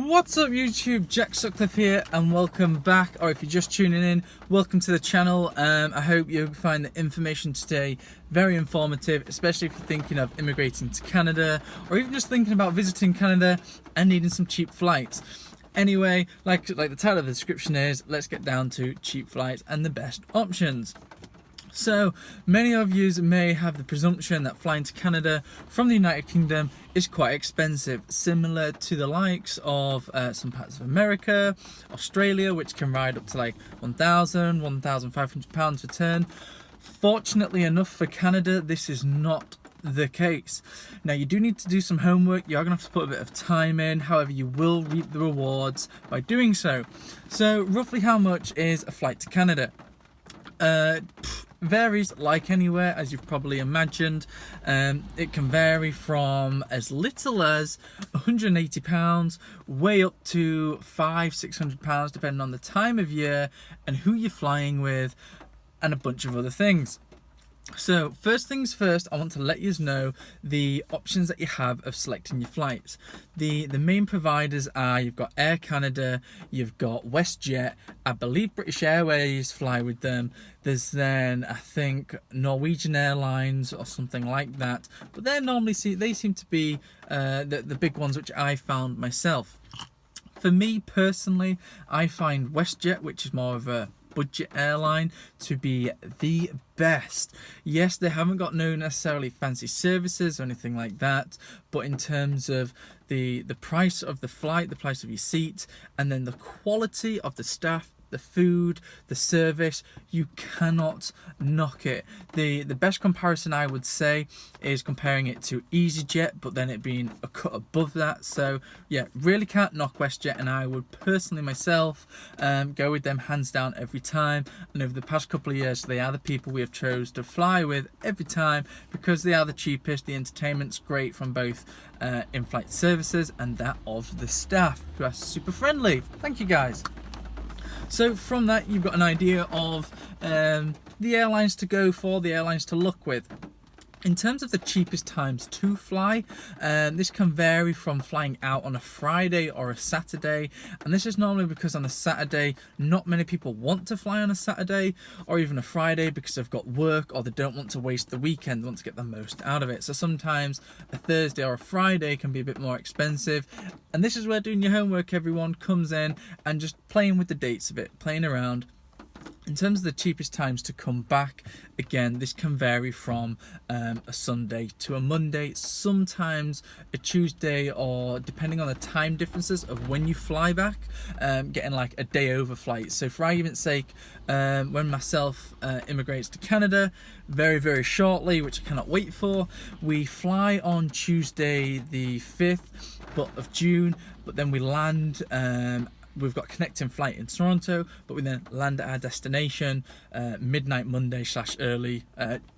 What's up YouTube, Jack Sutcliffe here and welcome back, or if you're just tuning in, welcome to the channel. I hope you find the information today very informative, especially if you're thinking of immigrating to Canada or even just thinking about visiting Canada and needing some cheap flights. Anyway, like the title of the description is, let's get down to cheap flights and the best options. So, many of you may have the presumption that flying to Canada from the United Kingdom is quite expensive, similar to the likes of some parts of America, Australia, which can ride up to like £1,000, £1,500 return. Fortunately enough for Canada, this is not the case. Now, you do need to do some homework, you are going to have to put a bit of time in, however you will reap the rewards by doing so. So, roughly how much is a flight to Canada? Varies like anywhere, as you've probably imagined. It can vary from as little as £180 way up to £500–600 depending on the time of year and who you're flying with and a bunch of other things. So first things first, I want to let you know the options that you have of selecting your flights. The main providers are, you've got Air Canada, you've got WestJet, I believe British Airways fly with them, there's then I think Norwegian Airlines or something like that, but they normally seem to be the big ones which I found myself. For me personally, I find WestJet, which is more of a budget airline, to be the best. Yes, they haven't got no necessarily fancy services or anything like that, but in terms of the price of the flight, the price of your seat, and then the quality of the staff, the food, the service, you cannot knock it. The best comparison I would say is comparing it to EasyJet, but then it being a cut above that. So yeah, really can't knock WestJet, and I would personally myself go with them hands down every time. And over the past couple of years, they are the people we have chose to fly with every time because they are the cheapest. The entertainment's great from both in-flight services and that of the staff, who are super friendly. Thank you guys. So from that, you've got an idea of the airlines to go for, the airlines to look with. In terms of the cheapest times to fly, this can vary from flying out on a Friday or a Saturday, and this is normally because on a Saturday not many people want to fly on a Saturday or even a Friday because they've got work or they don't want to waste the weekend, they want to get the most out of it. So sometimes a Thursday or a Friday can be a bit more expensive, and this is where doing your homework, everyone, comes in and just playing with the dates a bit, playing around. In terms of the cheapest times to come back, again, this can vary from a Sunday to a Monday, sometimes a Tuesday, or depending on the time differences of when you fly back, getting like a day over flight. So for argument's sake, when myself immigrates to Canada very, very shortly, which I cannot wait for, we fly on Tuesday the 5th of June, but then we land we've got a connecting flight in Toronto, but we then land at our destination midnight Monday / early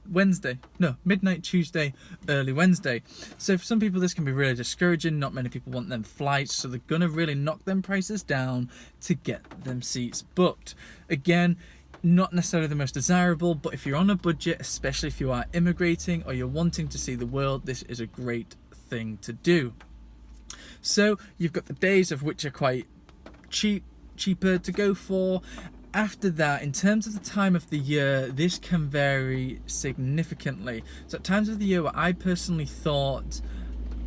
Wednesday. No, midnight Tuesday, early Wednesday. So for some people this can be really discouraging. Not many people want them flights, so they're gonna really knock them prices down to get them seats booked. Again, not necessarily the most desirable, but if you're on a budget, especially if you are immigrating or you're wanting to see the world, this is a great thing to do. So you've got the days of which are quite cheaper to go for. After that, in terms of the time of the year, this can vary significantly. So at times of the year where I personally thought,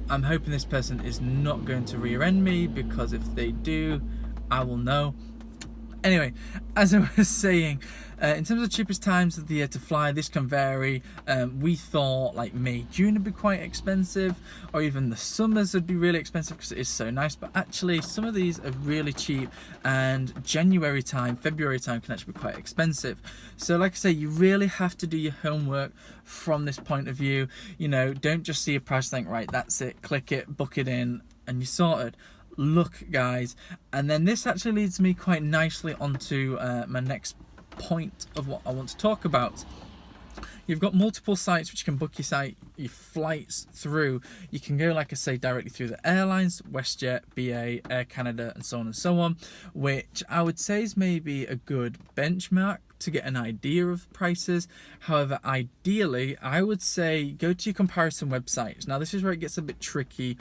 I'm hoping this person is not going to rear-end me, because if they do, I will know. Anyway, as I was saying, in terms of the cheapest times of the year to fly, this can vary. We thought like May, June would be quite expensive, or even the summers would be really expensive because it is so nice, but actually some of these are really cheap, and January time, February time can actually be quite expensive. So like I say, you really have to do your homework from this point of view. You know, don't just see a price, think, right, that's it, click it, book it in, and you're sorted. Look, guys, and then this actually leads me quite nicely onto my next point of what I want to talk about. You've got multiple sites which you can book your flights through. You can go, like I say, directly through the airlines, WestJet, BA, Air Canada, and so on and so on, which I would say is maybe a good benchmark to get an idea of prices. However, ideally, I would say go to your comparison websites. Now, this is where it gets a bit tricky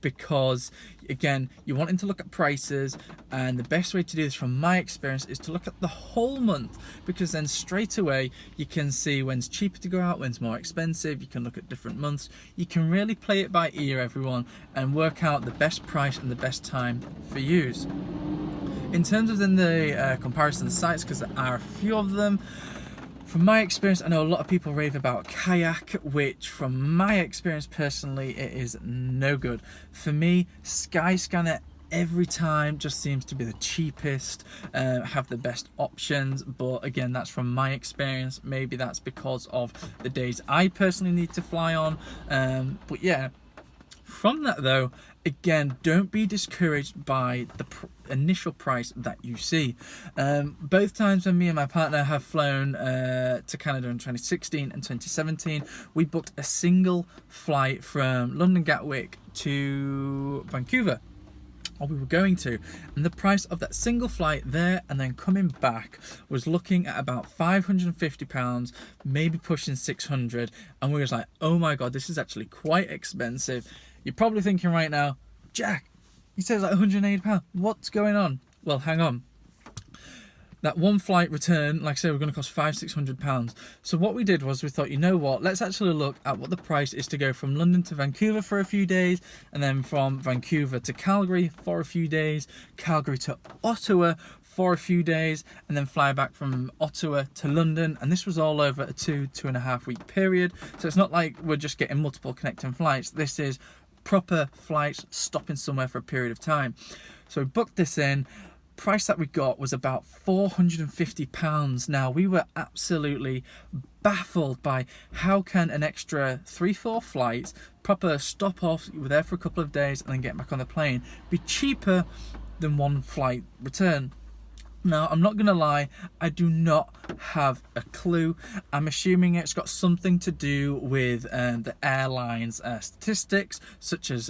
because, again, you're wanting to look at prices, and the best way to do this from my experience is to look at the whole month, because then straight away you can see when's cheaper to go out, when's more expensive. You can look at different months. You can really play it by ear, everyone, and work out the best price and the best time for use. In terms of then the comparison sites, because there are a few of them, from my experience, I know a lot of people rave about Kayak, which from my experience personally, it is no good. For me, Skyscanner every time just seems to be the cheapest, have the best options, but again, that's from my experience. Maybe that's because of the days I personally need to fly on, but yeah. From that though, again, don't be discouraged by the initial price that you see. Both times when me and my partner have flown to Canada in 2016 and 2017, we booked a single flight from London Gatwick to Vancouver, or we were going to, and the price of that single flight there and then coming back was looking at about £550, maybe pushing 600, and we was like, oh my god, this is actually quite expensive. You're probably thinking right now, Jack, you said it's like £180, what's going on? Well, hang on. That one flight return, like I said, we're going to cost £500-600. So what we did was we thought, you know what, let's actually look at what the price is to go from London to Vancouver for a few days, and then from Vancouver to Calgary for a few days, Calgary to Ottawa for a few days, and then fly back from Ottawa to London. And this was all over a 2.5 week period. So it's not like we're just getting multiple connecting flights. This is proper flights stopping somewhere for a period of time. So we booked this in. Price that we got was about £450. Now, we were absolutely baffled by how can an extra 3-4 flights, proper stop off, you were there for a couple of days and then get back on the plane, be cheaper than one flight return. Now, I'm not going to lie, I do not have a clue. I'm assuming it's got something to do with the airline's statistics, such as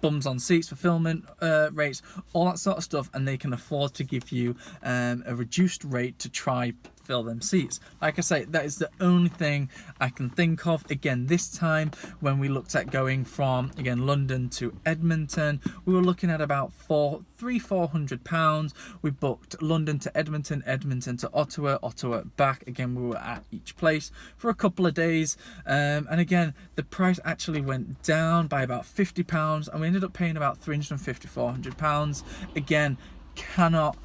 bums on seats, fulfillment rates, all that sort of stuff, and they can afford to give you a reduced rate to try fill them seats. Like I say, that is the only thing I can think of. Again, this time when we looked at going from, again, London to Edmonton, we were looking at about £400. We booked London to Edmonton, Edmonton to Ottawa, Ottawa back. Again, we were at each place for a couple of days, and again, the price actually went down by about £50, and we ended up paying about £350-400. Again, cannot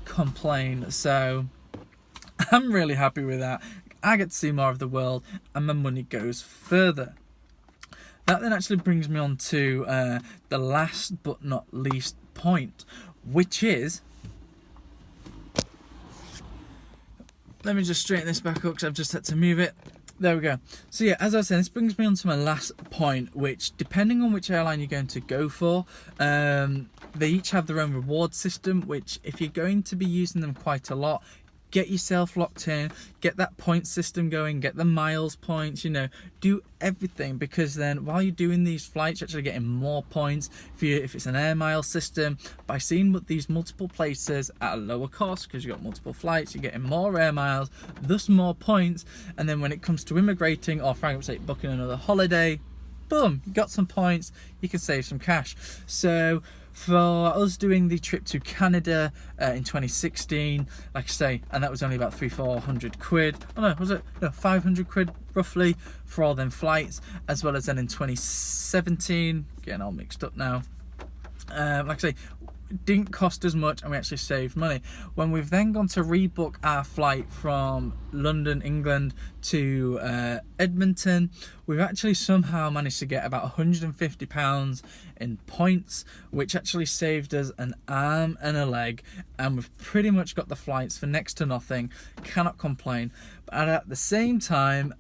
complain. So I'm really happy with that. I get to see more of the world, and my money goes further. That then actually brings me on to the last but not least point, which is, let me just straighten this back up because I've just had to move it. There we go. So yeah, as I was saying, this brings me on to my last point, which, depending on which airline you're going to go for, they each have their own reward system, which if you're going to be using them quite a lot, get yourself locked in, get that point system going, get the miles points, you know, do everything, because then while you're doing these flights, you're actually getting more points. If it's an air mile system, by seeing these multiple places at a lower cost, because you've got multiple flights, you're getting more air miles, thus more points. And then when it comes to immigrating, or for example, say booking another holiday, boom, you got some points, you can save some cash. So for us doing the trip to Canada in 2016, like I say, and that was only about 300-400 quid. Oh no, was it? No, 500 quid roughly for all them flights, as well as then in 2017, getting all mixed up now. Like I say, didn't cost as much, and we actually saved money. When we've then gone to rebook our flight from London, England to Edmonton, we've actually somehow managed to get about £150 in points, which actually saved us an arm and a leg, and we've pretty much got the flights for next to nothing. Cannot complain. But at the same time,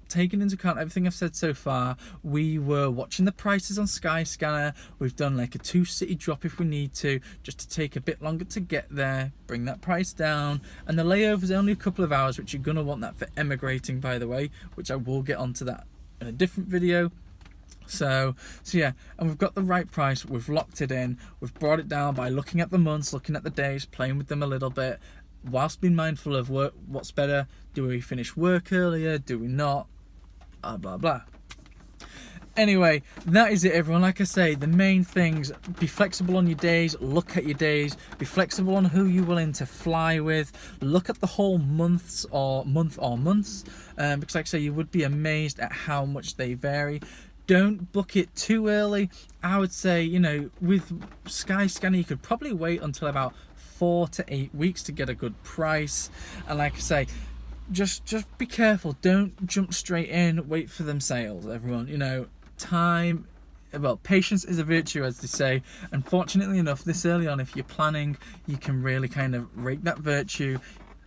taking into account everything I've said so far, we were watching the prices on Skyscanner. We've done like a 2-city drop if we need to, just to take a bit longer to get there, bring that price down. And the layover is only a couple of hours, which you're going to want that for emigrating, by the way, which I will get onto that in a different video. So yeah, and we've got the right price, we've locked it in, we've brought it down by looking at the months, looking at the days, playing with them a little bit, whilst being mindful of work, what's better. Do we finish work earlier? Do we not? Blah, blah, blah. Anyway, that is it, everyone. Like I say, the main things: be flexible on your days, look at your days, be flexible on who you're willing to fly with, look at the whole months, because like I say, you would be amazed at how much they vary. Don't book it too early. I would say, you know, with Skyscanner, you could probably wait until about 4 to 8 weeks to get a good price. And like I say, just be careful. Don't jump straight in. Wait for them sales, everyone. You know, patience is a virtue, as they say. Unfortunately enough, this early on, if you're planning, you can really kind of rake that virtue.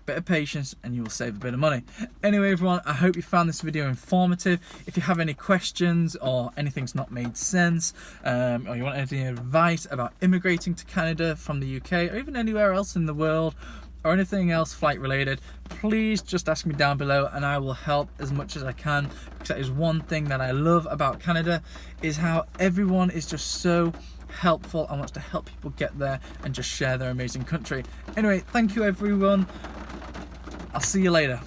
Bit of patience and you will save a bit of money. Anyway, everyone, I hope you found this video informative. If you have any questions or anything's not made sense, or you want any advice about immigrating to Canada from the UK or even anywhere else in the world, or anything else flight related, please just ask me down below and I will help as much as I can, because that is one thing that I love about Canada, is how everyone is just so helpful and wants to help people get there and just share their amazing country. Anyway, thank you, everyone. I'll see you later.